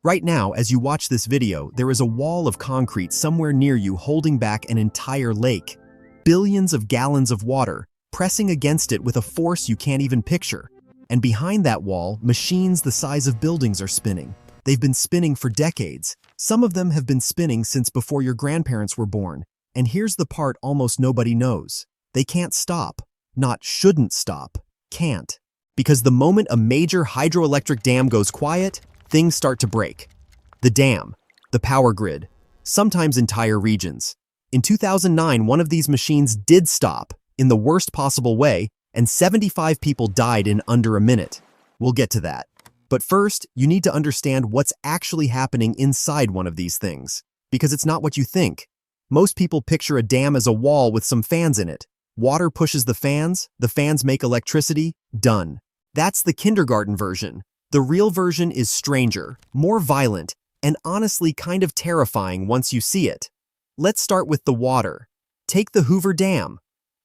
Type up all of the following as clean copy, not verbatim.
Right now, as you watch this video, there is a wall of concrete somewhere near you holding back an entire lake. Billions of gallons of water, pressing against it with a force you can't even picture. And behind that wall, machines the size of buildings are spinning. They've been spinning for decades. Some of them have been spinning since before your grandparents were born. And here's the part almost nobody knows. They can't stop. Not shouldn't stop. Can't. Because the moment a major hydroelectric dam goes quiet, things start to break. The dam, the power grid, sometimes entire regions. In 2009, one of these machines did stop, in the worst possible way, and 75 people died in under a minute. We'll get to that. But first, you need to understand what's actually happening inside one of these things, because it's not what you think. Most people picture a dam as a wall with some fans in it. Water pushes the fans make electricity, done. That's the kindergarten version. The real version is stranger, more violent, and honestly kind of terrifying once you see it. Let's start with the water. Take the Hoover Dam.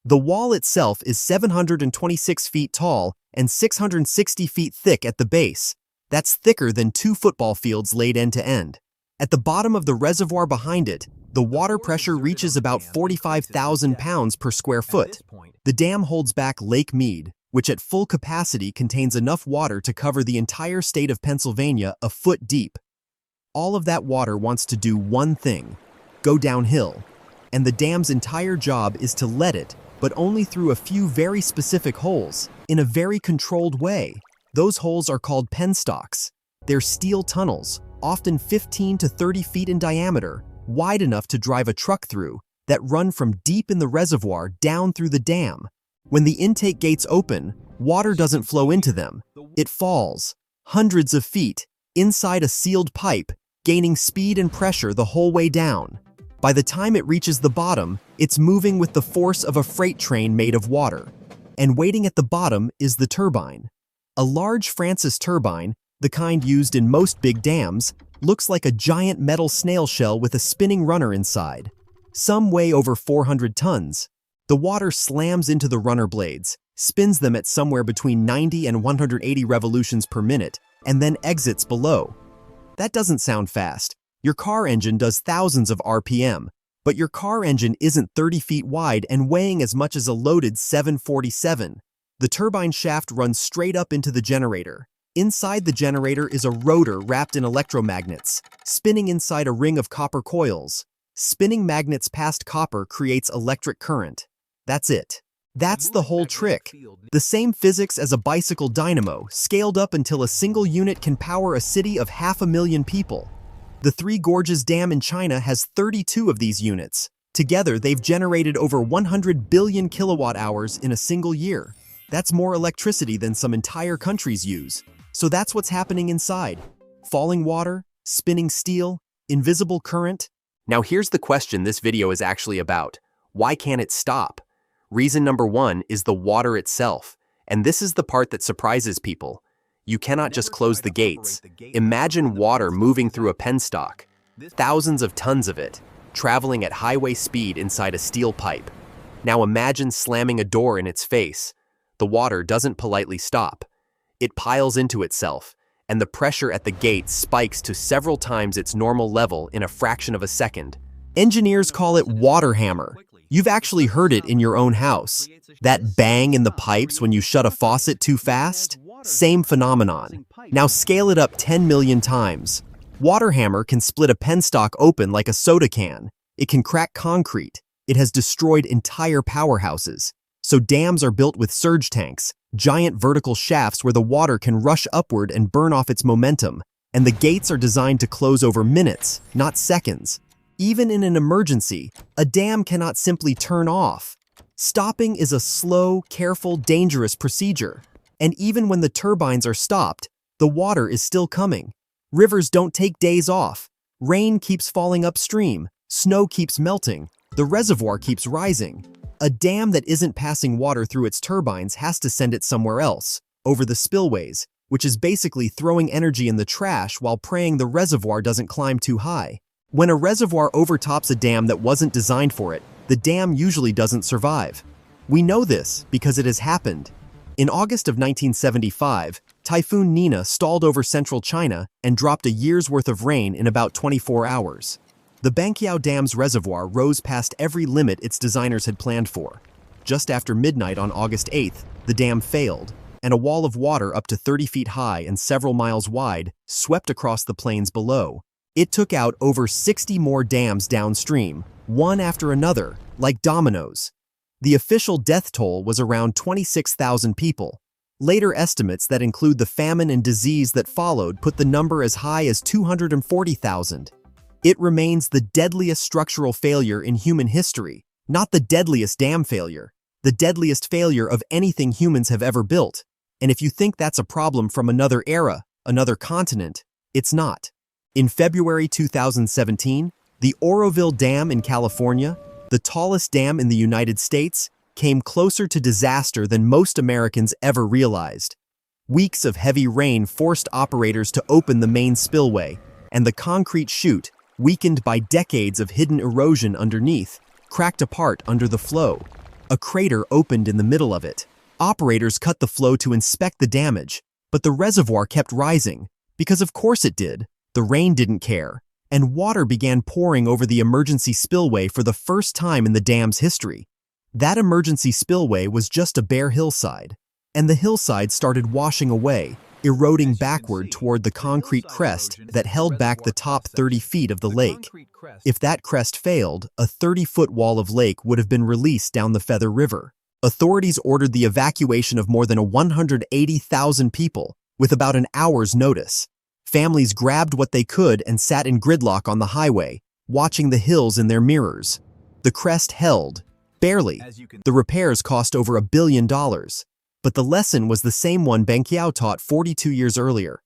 The wall itself is 726 feet tall and 660 feet thick at the base. That's thicker than 2 football fields laid end to end. At the bottom of the reservoir behind it, the water pressure reaches about 45,000 pounds per square foot. The dam holds back Lake Mead, which at full capacity contains enough water to cover the entire state of Pennsylvania a foot deep. All of that water wants to do one thing: go downhill. And the dam's entire job is to let it, but only through a few very specific holes, in a very controlled way. Those holes are called penstocks. They're steel tunnels, often 15 to 30 feet in diameter, wide enough to drive a truck through, that run from deep in the reservoir down through the dam. When the intake gates open, water doesn't flow into them. It falls, hundreds of feet, inside a sealed pipe, gaining speed and pressure the whole way down. By the time it reaches the bottom, it's moving with the force of a freight train made of water. And waiting at the bottom is the turbine. A large Francis turbine, the kind used in most big dams, looks like a giant metal snail shell with a spinning runner inside. Some weigh over 400 tons. The water slams into the runner blades, spins them at somewhere between 90 and 180 revolutions per minute, and then exits below. That doesn't sound fast. Your car engine does thousands of RPM, but your car engine isn't 30 feet wide and weighing as much as a loaded 747. The turbine shaft runs straight up into the generator. Inside the generator is a rotor wrapped in electromagnets, spinning inside a ring of copper coils. Spinning magnets past copper creates electric current. That's it. That's the whole trick. The same physics as a bicycle dynamo, scaled up until a single unit can power a city of 500,000 people. The Three Gorges Dam in China has 32 of these units. Together, they've generated over 100 billion kilowatt hours in a single year. That's more electricity than some entire countries use. So that's what's happening inside. Falling water, spinning steel, invisible current. Now here's the question this video is actually about. Why can't it stop? Reason number one is the water itself. And this is the part that surprises people. You cannot just close the gates. Imagine water moving through a penstock. Thousands of tons of it, traveling at highway speed inside a steel pipe. Now imagine slamming a door in its face. The water doesn't politely stop. It piles into itself, and the pressure at the gate spikes to several times its normal level in a fraction of a second. Engineers call it water hammer. You've actually heard it in your own house. That bang in the pipes when you shut a faucet too fast? Same phenomenon. Now scale it up 10 million times. Water hammer can split a penstock open like a soda can. It can crack concrete. It has destroyed entire powerhouses. So dams are built with surge tanks, giant vertical shafts where the water can rush upward and burn off its momentum. And the gates are designed to close over minutes, not seconds. Even in an emergency, a dam cannot simply turn off. Stopping is a slow, careful, dangerous procedure. And even when the turbines are stopped, the water is still coming. Rivers don't take days off. Rain keeps falling upstream. Snow keeps melting. The reservoir keeps rising. A dam that isn't passing water through its turbines has to send it somewhere else, over the spillways, which is basically throwing energy in the trash while praying the reservoir doesn't climb too high. When a reservoir overtops a dam that wasn't designed for it, the dam usually doesn't survive. We know this because it has happened. In August of 1975, Typhoon Nina stalled over central China and dropped a year's worth of rain in about 24 hours. The Banqiao Dam's reservoir rose past every limit its designers had planned for. Just after midnight on August 8th, the dam failed, and a wall of water up to 30 feet high and several miles wide swept across the plains below. It took out over 60 more dams downstream, one after another, like dominoes. The official death toll was around 26,000 people. Later estimates that include the famine and disease that followed put the number as high as 240,000. It remains the deadliest structural failure in human history, not the deadliest dam failure, the deadliest failure of anything humans have ever built. And if you think that's a problem from another era, another continent, it's not. In February 2017, the Oroville Dam in California, the tallest dam in the United States, came closer to disaster than most Americans ever realized. Weeks of heavy rain forced operators to open the main spillway, and the concrete chute, weakened by decades of hidden erosion underneath, cracked apart under the flow. A crater opened in the middle of it. Operators cut the flow to inspect the damage, but the reservoir kept rising, because of course it did. The rain didn't care, and water began pouring over the emergency spillway for the first time in the dam's history. That emergency spillway was just a bare hillside, and the hillside started washing away, eroding backward toward the concrete crest that held back the top 30 feet of the lake. If that crest failed, a 30-foot wall of lake would have been released down the Feather River. Authorities ordered the evacuation of more than 180,000 people, with about an hour's notice. Families grabbed what they could and sat in gridlock on the highway, watching the hills in their mirrors. The crest held, barely. The repairs cost over $1 billion. But the lesson was the same one Banqiao taught 42 years earlier.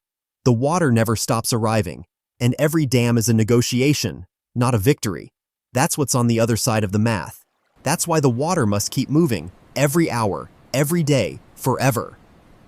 The water never stops arriving, and every dam is a negotiation, not a victory. That's what's on the other side of the math. That's why the water must keep moving, every hour, every day, forever.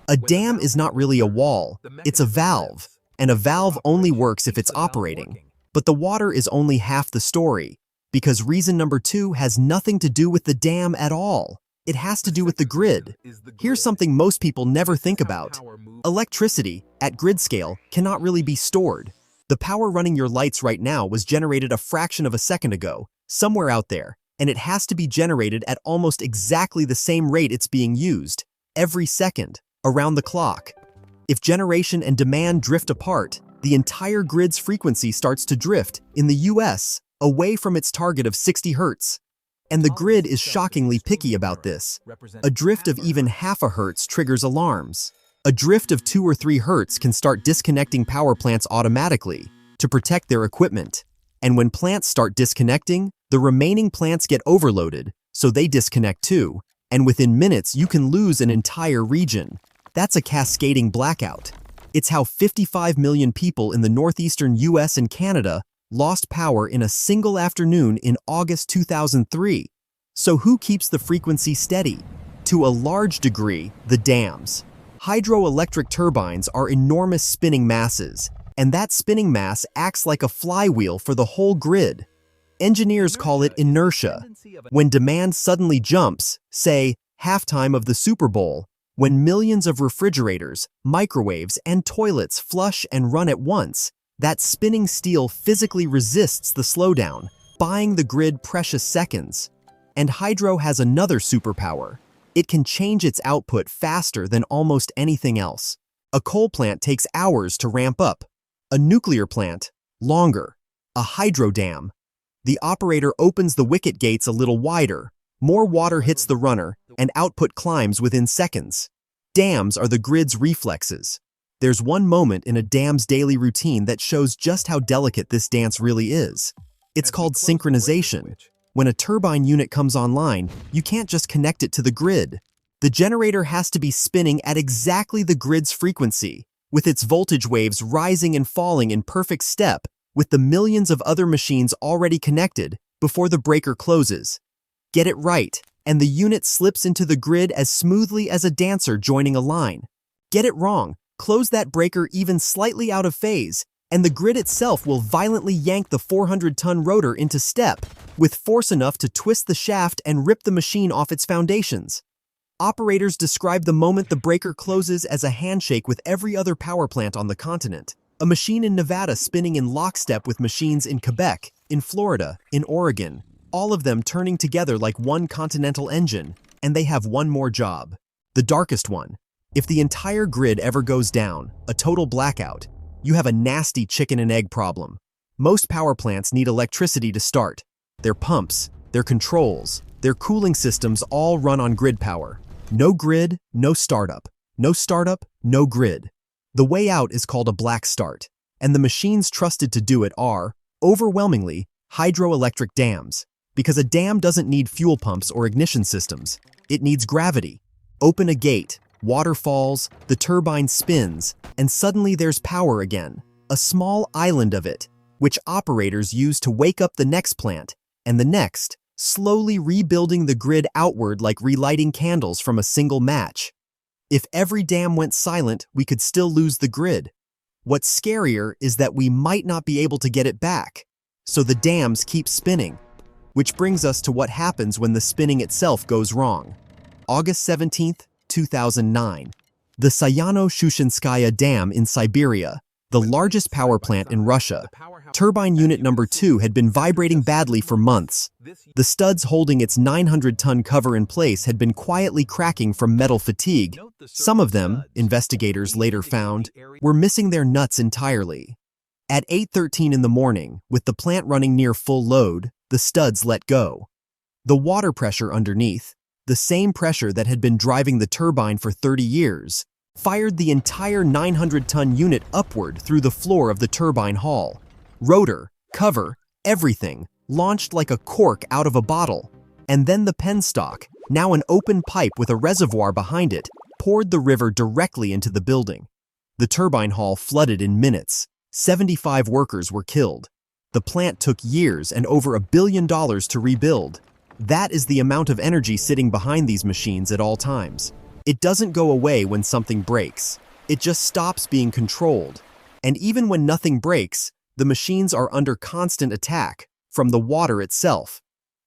A dam is not really a wall, it's a valve, and a valve only works if it's operating. But the water is only half the story, because reason number 2 has nothing to do with the dam at all. It has to do with the grid. Here's something most people never think about. Electricity, at grid scale, cannot really be stored. The power running your lights right now was generated a fraction of a second ago, somewhere out there, and it has to be generated at almost exactly the same rate it's being used, every second, around the clock. If generation and demand drift apart, the entire grid's frequency starts to drift, in the US, away from its target of 60 Hz. And the grid is shockingly picky about this. A drift of even half a hertz triggers alarms. A drift of 2 or 3 hertz can start disconnecting power plants automatically to protect their equipment. And when plants start disconnecting, the remaining plants get overloaded, so they disconnect too. And within minutes, you can lose an entire region. That's a cascading blackout. It's how 55 million people in the northeastern US and Canada lost power in a single afternoon in August 2003. So who keeps the frequency steady? To a large degree, the dams. Hydroelectric turbines are enormous spinning masses, and that spinning mass acts like a flywheel for the whole grid. Engineers call it inertia. When demand suddenly jumps, say, halftime of the Super Bowl, when millions of refrigerators, microwaves, and toilets flush and run at once, that spinning steel physically resists the slowdown, buying the grid precious seconds. And hydro has another superpower. It can change its output faster than almost anything else. A coal plant takes hours to ramp up. A nuclear plant, longer. A hydro dam. The operator opens the wicket gates a little wider, more water hits the runner, and output climbs within seconds. Dams are the grid's reflexes. There's one moment in a dam's daily routine that shows just how delicate this dance really is. It's called synchronization. When a turbine unit comes online, you can't just connect it to the grid. The generator has to be spinning at exactly the grid's frequency, with its voltage waves rising and falling in perfect step with the millions of other machines already connected before the breaker closes. Get it right, and the unit slips into the grid as smoothly as a dancer joining a line. Get it wrong, close that breaker even slightly out of phase, and the grid itself will violently yank the 400-ton rotor into step, with force enough to twist the shaft and rip the machine off its foundations. Operators describe the moment the breaker closes as a handshake with every other power plant on the continent. A machine in Nevada spinning in lockstep with machines in Quebec, in Florida, in Oregon, all of them turning together like one continental engine, and they have one more job. The darkest one. If the entire grid ever goes down, a total blackout, you have a nasty chicken and egg problem. Most power plants need electricity to start. Their pumps, their controls, their cooling systems all run on grid power. No grid, no startup. No startup, no grid. The way out is called a black start, and the machines trusted to do it are, overwhelmingly, hydroelectric dams, because a dam doesn't need fuel pumps or ignition systems. It needs gravity. Open a gate, water falls, the turbine spins, and suddenly there's power again, a small island of it, which operators use to wake up the next plant, and the next, slowly rebuilding the grid outward like relighting candles from a single match. If every dam went silent, we could still lose the grid. What's scarier is that we might not be able to get it back, so the dams keep spinning. Which brings us to what happens when the spinning itself goes wrong. August 17, 2009. The Sayano-Shushenskaya Dam in Siberia, the largest power plant in Russia. Turbine unit number 2 had been vibrating badly for months. The studs holding its 900-ton cover in place had been quietly cracking from metal fatigue. Some of them, investigators later found, were missing their nuts entirely. At 8:13 in the morning, with the plant running near full load, the studs let go. The water pressure underneath, the same pressure that had been driving the turbine for 30 years, fired the entire 900-ton unit upward through the floor of the turbine hall. Rotor, cover, everything, launched like a cork out of a bottle. And then the penstock, now an open pipe with a reservoir behind it, poured the river directly into the building. The turbine hall flooded in minutes. 75 workers were killed. The plant took years and over $1 billion to rebuild. That is the amount of energy sitting behind these machines at all times. It doesn't go away when something breaks. It just stops being controlled. And even when nothing breaks, the machines are under constant attack from the water itself.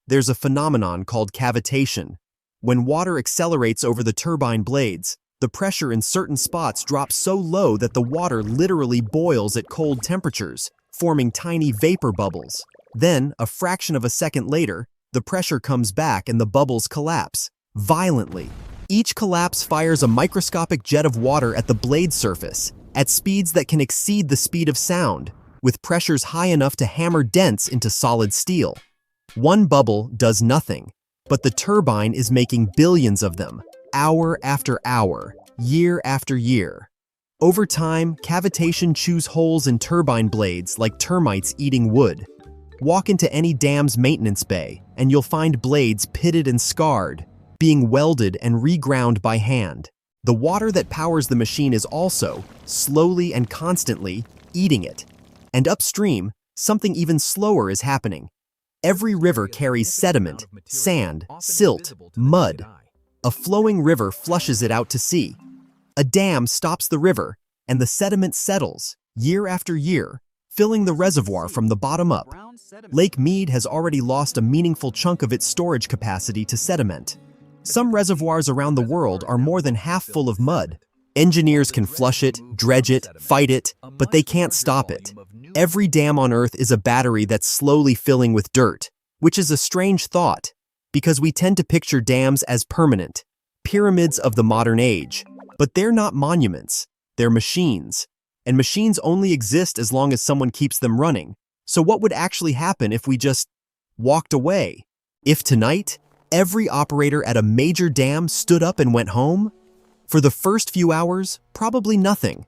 There's a phenomenon called cavitation. When water accelerates over the turbine blades, the pressure in certain spots drops so low that the water literally boils at cold temperatures, forming tiny vapor bubbles. Then, a fraction of a second later, the pressure comes back and the bubbles collapse, violently. Each collapse fires a microscopic jet of water at the blade surface, at speeds that can exceed the speed of sound, with pressures high enough to hammer dents into solid steel. One bubble does nothing, but the turbine is making billions of them, hour after hour, year after year. Over time, cavitation chews holes in turbine blades like termites eating wood. Walk into any dam's maintenance bay, and you'll find blades pitted and scarred, being welded and reground by hand. The water that powers the machine is also, slowly and constantly, eating it. And upstream, something even slower is happening. Every river carries sediment, sand, silt, mud. A flowing river flushes it out to sea. A dam stops the river, and the sediment settles, year after year, filling the reservoir from the bottom up. Lake Mead has already lost a meaningful chunk of its storage capacity to sediment. Some reservoirs around the world are more than half full of mud. Engineers can flush it, dredge it, fight it, but they can't stop it. Every dam on Earth is a battery that's slowly filling with dirt, which is a strange thought, because we tend to picture dams as permanent, pyramids of the modern age. But they're not monuments, they're machines. And machines only exist as long as someone keeps them running. So what would actually happen if we just walked away? If tonight, every operator at a major dam stood up and went home? For the first few hours, probably nothing.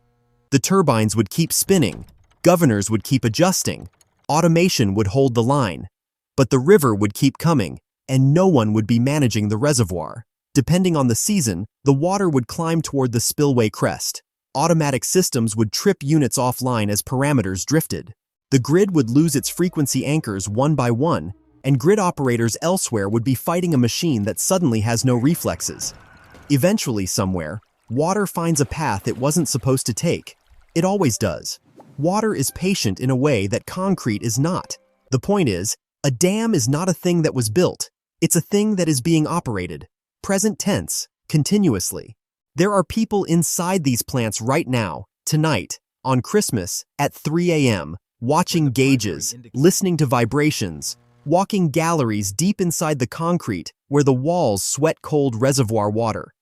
The turbines would keep spinning, governors would keep adjusting, automation would hold the line, but the river would keep coming, and no one would be managing the reservoir. Depending on the season, the water would climb toward the spillway crest. Automatic systems would trip units offline as parameters drifted. The grid would lose its frequency anchors one by one, and grid operators elsewhere would be fighting a machine that suddenly has no reflexes. Eventually, somewhere, water finds a path it wasn't supposed to take. It always does. Water is patient in a way that concrete is not. The point is, a dam is not a thing that was built. It's a thing that is being operated. Present tense, continuously. There are people inside these plants right now, tonight, on Christmas, at 3 a.m., watching gauges, listening to vibrations, walking galleries deep inside the concrete where the walls sweat cold reservoir water.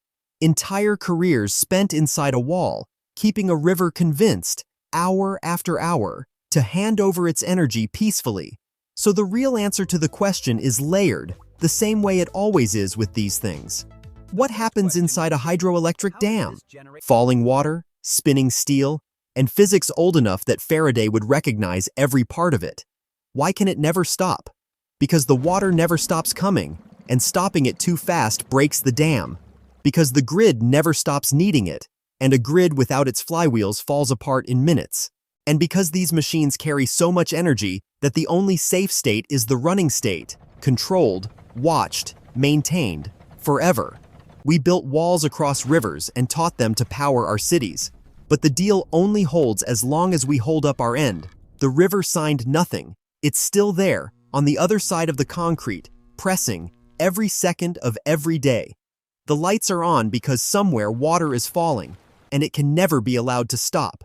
Entire careers spent inside a wall, keeping a river convinced, hour after hour, to hand over its energy peacefully. So the real answer to the question is layered, the same way it always is with these things. What happens inside a hydroelectric dam? Falling water, spinning steel, and physics old enough that Faraday would recognize every part of it. Why can it never stop? Because the water never stops coming, and stopping it too fast breaks the dam. Because the grid never stops needing it, and a grid without its flywheels falls apart in minutes. And because these machines carry so much energy that the only safe state is the running state, controlled, watched, maintained, forever. We built walls across rivers and taught them to power our cities. But the deal only holds as long as we hold up our end. The river signed nothing. It's still there, on the other side of the concrete, pressing, every second of every day. The lights are on because somewhere water is falling, and it can never be allowed to stop.